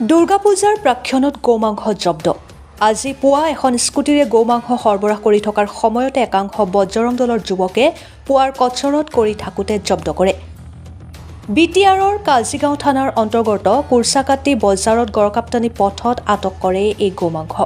দুৰ্গা পূজাৰ প্ৰাক্ষণত গোমাংস জব্দ। আজি পুৱা এখন স্কুটিৰে গোমাংস সৰবৰাহ কৰি থকাৰ সময়তে একাংশ বজৰং দলৰ যুৱকে পুৱাৰ কচৰত কৰি থাকোঁতে জব্দ কৰে। বিটিআৰৰ কাজিগাঁও থানাৰ অন্তৰ্গত কুৰ্চাকাটি বজাৰত গড়কাপ্তানি পথত আটক কৰে এই গোমাংস।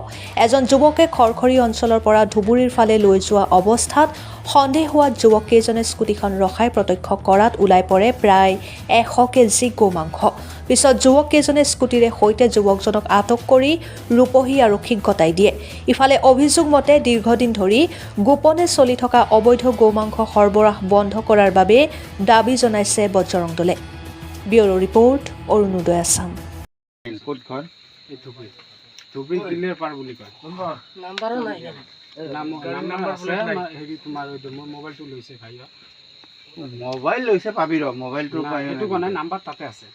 এজন যুৱকে খৰখৰী অঞ্চলৰ পৰা ধুবুৰীৰ ফালে লৈ যোৱা অৱস্থাত সন্দেহ হোৱা যুৱককেইজনে স্কুটিখন ৰখাই প্ৰত্যক্ষ কৰাত ওলাই পৰে প্ৰায় 100 কেজি গোমাংস। পিছত যুৱককেইজনে স্কুটিৰে সৈতে যুৱকজনক আটক কৰি ৰূপহী আৰক্ষীক গতাই দিয়ে। ইফালে অভিযোগ মতে দীৰ্ঘদিন ধৰি গোপনে চলি থকা অবৈধ গোমাংস সৰবৰাহ বন্ধ কৰাৰ বাবে দাবী জনাইছে বজৰং দলে। Bureau report, Arunoday Assam. Mobile লৈছে পাবি ৰ মোবাইলটো নাম্বাৰ তাতে আছে।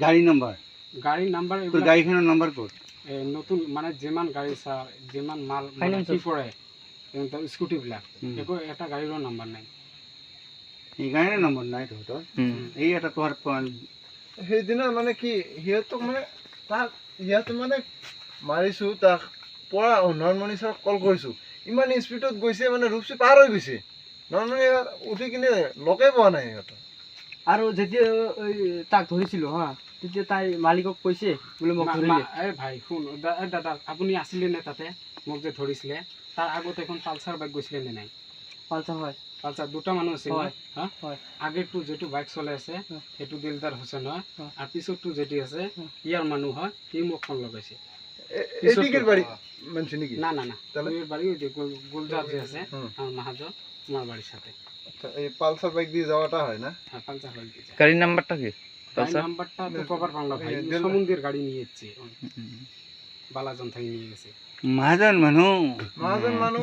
গাড়ী নম্বৰ গাড়ীখনৰ নম্বৰ ক'ত নতুন মানে যিমান গাড়ী যিমান মাল কি কৰে স্কুটিবিলাক একো এটা গাড়ীৰো নাম্বাৰ নাই। সেইকাৰণে নম্বৰ নাই তহঁতৰ। এই এটা তোহাৰ সেইদিনা মানে কি সিহঁতক মানে তাক ইয়াতে মানে মাৰিছোঁ, তাক পৰা নয়নমণি ছাৰক কল কৰিছোঁ। ইমান স্পীডত গৈছে মানে ৰূপসী পাৰ হৈ গৈছে। নয়নমণি উঠি কিনে লগে পোৱা নাই সিহঁতক। আৰু যেতিয়া তাক ধৰিছিলোঁ হা, তেতিয়া তাই মালিকক কৈছে বোলে মোক ধৰিলে। ভাই শুন দাদা, আপুনি আছিলে নে তাতে মোক যে ধৰিছিলে? তাৰ আগত এখন পালচাৰ বাইক গৈছিলে নে নাই? পালচাৰ হয়, পালচাৰ দুটা মানুহ আছিল হা। হয়। আগেৰটো যিটো বাইক চলাই আছে সেইটো দিলদাৰ হুছেইন হয়, আৰু পিছৰটো যেটি আছে ইয়াৰ মানুহ হয়, সি মোক ফোন লগাইছে। না না না, তোর বাড়ি ওই যে গোলজার যে আছে আমার মাহাজন, তোমার বাড়ির সাথে। এই পালসার বাইক দিয়ে যাওয়াটা হয় না? হ্যাঁ, পালসার বাইক দিয়ে। গাড়ির নাম্বারটা কি? গাড়ির নাম্বারটা তো প্রপার বাংলা ভাই, সমুদ্রের গাড়ি নিয়ে যাচ্ছে, বালাজন থেকে নিয়ে গেছে। মহাজন মানুহ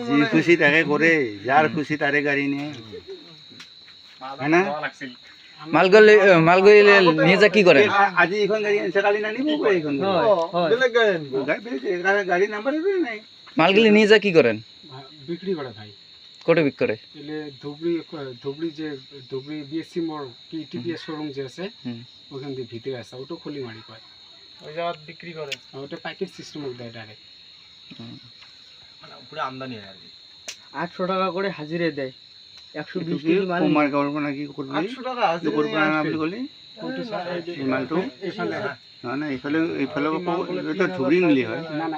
যি খুশি তাকে কৰে, যাৰ খুশি তাৰে গাড়ী নিয়ে, হয় না? মালগুলি নিয়ে যা কি করেন? আজি এইখন গাড়ী আনিছে, কালি নানিব এইখন বেলেগ গাড়ী আনিব। গাড়ী নাম্বাৰ নাই। মালগুলি নিয়ে যা কি করেন? বিক্রি করে ভাই। কোটে বিক্রি করে? এলে ধুবড়ি বিএসসি মোড় কি টিপিএস শোরুম যে আছে ওখান দিয়ে ভিতরে আছে, ওটা খুলি মারি পায়, ওই জায়গা বিক্রি করে। ওটা প্যাকেট সিস্টেম দেয় ডাইরেক্ট, মানে পুরো আমদানি হয় আর কি। 800 টাকা করে হাজিরে দেয়। 120 কেজি মাল কুমাৰ গাঁৱৰ পৰা কি কৰিবি? 800 টাকা আছে ক'ৰ পৰা আনা বুলি ক'লি? ইমানটো এখানে নহয় না, এইফালে এইটো ধুবুৰী মিলি হয়। না না,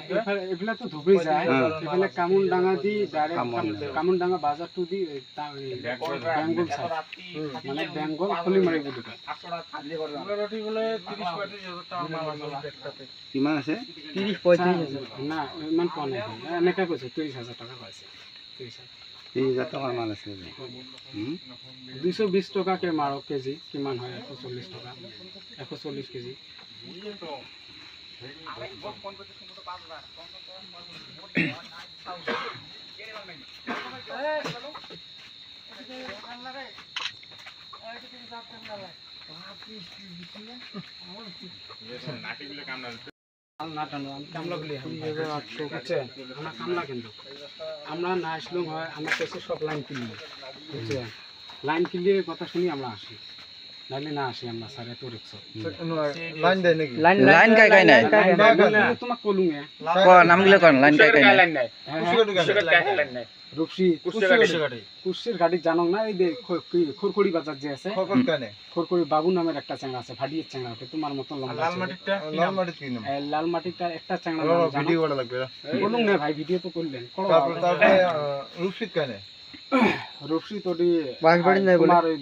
এফালে তো ধুবড়ি যায়, এফালে কামুনডাঙ্গা দি ডাইরেক্ট কামুনডাঙ্গা বাজার টু দি বেঙ্গল সাইড, মানে বেঙ্গল খলিমারি বুলি কয়। কিমান আছে? 30-35 হাজার। না ইমান পোৱা নাই, এনেকৈ কৈছে 30,000 টকা পাইছে। 30,000 টকাৰ মাল আছে। 220 টকাকে মাৰক কেজি, কিমান হয়? 140 টকা, 140 কেজি। আমরা না আসলেও হয়, আমার কাছে সব লাইন কিনলি, বুঝছেন? লাইন কিনলে কথা শুনি আমরা আসি, নাহলে না আসি আমরা। স্যার এত রিক্স লাইন দেয় নাকি? লাইন কাই কাই নাই? তোমাক কলু নামগুলো করেন, লাইন কাই কাই নাই? রূপসী কুর্সির গাড়ি জানো না? এই যে খড়খড়ি বাজার যে আছে, খড়খড়ি বাবু নামের একটা চ্যাংড়া আছে, ভাডিয়ের চ্যাংড়া, ওটা তোমার মতন লম্বা। লাল মাটিটা একটা চ্যাংড়া ভিডিও করা লাগবে। বলুন না ভাই, ভিডিও তো করলেন। তারপরে রূপসীত কানে রূপসী তোটি বাঁশবাড়ি নাই বলে তোমার ওই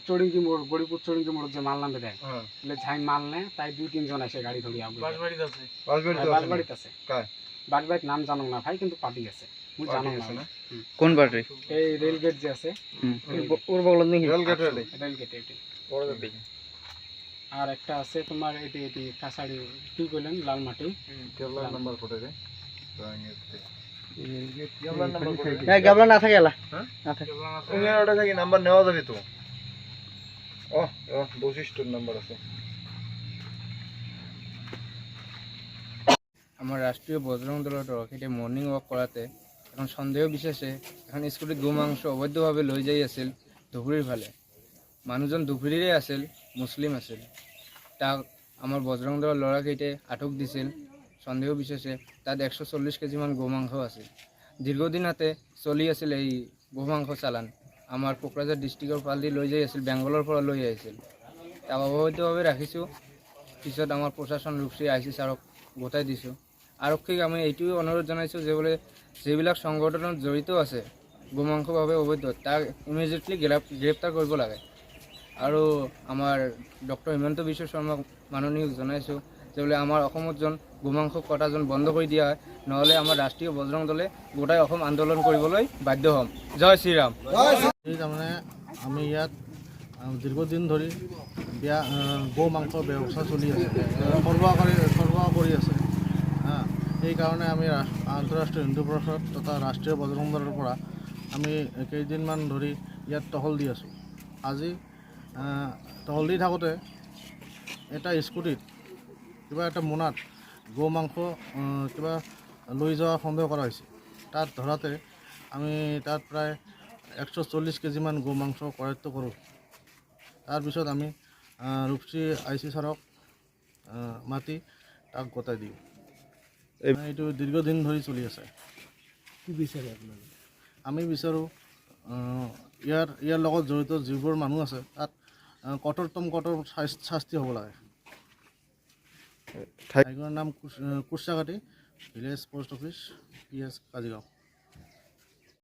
চড়িঙ্গি মোড়, গড়িপুর চড়িঙ্গি মোড় যে মাল নামে দেয়, বলে যাই মাল নেয়, তাই 2-3 জন এসে গাড়ি ধরি আগুন। বাঁশবাড়িতে আছে। বাঁশবাড়ির নাম জানো না ভাই, কিন্তু পার্টি আছে, মুই জানো না। কোন পার্টি? এই রেল গেট যে আছে ওর বগলত নাকি? রেল গেটে আর একটা আছে তোমার এটি কাছাড়ি কি কইলেন, লাল মাটি নাম্বার ফটো রে গাবলা না থাকে, এলা না থাকে। ওটা থেকে নাম্বার নেওয়া যাবে তো? বৈশিষ্ট্যর নাম্বার আছে। আমার রাষ্ট্রীয় বজরং দলের তরফে মর্নিং ওয়াক কৰাতে এখন সন্দেহ বিশেষে এখন স্কুটিত গোমাংস অবৈধভাৱে লৈ যাই আছিল ধুবুৰীৰ ফালে। মানুহজন ধুবুৰীৰে আছিল, মুছলিম আছিল। তাক আমাৰ বজৰং দলৰ ল'ৰাকেইটাই আটক দিছিল সন্দেহ বিশেষে। তাত 140 কেজিমান গো মাংস আছিল। দীৰ্ঘদিনতে চলি আছিল এই গো মাংস চালান। আমাৰ কোকৰাঝাৰ ডিষ্ট্ৰিক্টৰ ফালেদি লৈ যাই আছিল, বেংগলৰ পৰা লৈ আহিছিল। তাক অবৈধভাৱে ৰাখিছোঁ। পিছত আমাৰ প্ৰশাসন ৰূপশ্ৰী IC ছাৰক গোটাই দিছোঁ। আৰক্ষীক আমি এইটোৱে অনুৰোধ জনাইছোঁ যে বোলে যিবিলাক সংগঠনত জড়িত আছে গোমাংসভাৱে অবৈধ, তাক ইমিডিয়েটলি গ্ৰেপ্তাৰ কৰিব লাগে। আৰু আমাৰ ডক্টৰ হিমন্ত বিশ্ব শৰ্মাক মাননীয় জনাইছোঁ যে বোলে আমাৰ অসমত যেন গোমাংস কটা যেন বন্ধ কৰি দিয়া হয়, নহ'লে আমাৰ ৰাষ্ট্ৰীয় বজৰং দলে গোটাই অসম আন্দোলন কৰিবলৈ বাধ্য হ'ম। জয় শ্ৰীৰাম। তাৰমানে আমি ইয়াত দীৰ্ঘদিন ধৰি গো মাংসৰ ব্যৱস্থা চলি আছে, সৰবৰাহ কৰি আছে। সেইকাৰণে আমি আন্তঃৰাষ্ট্ৰীয় হিন্দু পৰিষদ তথা ৰাষ্ট্ৰীয় বজৰং দলৰ পৰা আমি কেইদিনমান ধৰি ইয়াত টহল দি আছোঁ। আজি টহল দি থাকোঁতে এটা স্কুটিত কিবা এটা মোনাত গো মাংস কিবা লৈ যোৱা সন্দেহ কৰা হৈছে। তাত ধৰাতে আমি তাত প্ৰায় 140 কেজিমান গো মাংস কৰায়ত্ব কৰোঁ। তাৰপিছত আমি ৰূপশ্ৰী IC ছাৰক মাতি তাক গতাই দিওঁ। এইটো দীৰ্ঘদিন ধৰি চলি আছে। কি বিচাৰে আপোনালোকে? আমি বিচাৰোঁ ইয়াৰ লগত জড়িত যিবোৰ মানুহ আছে তাত কঠোৰ শাস্তি হ'ব লাগে। ঠাইখনৰ নাম Kurchaghati, village post office, PS Kazigaon.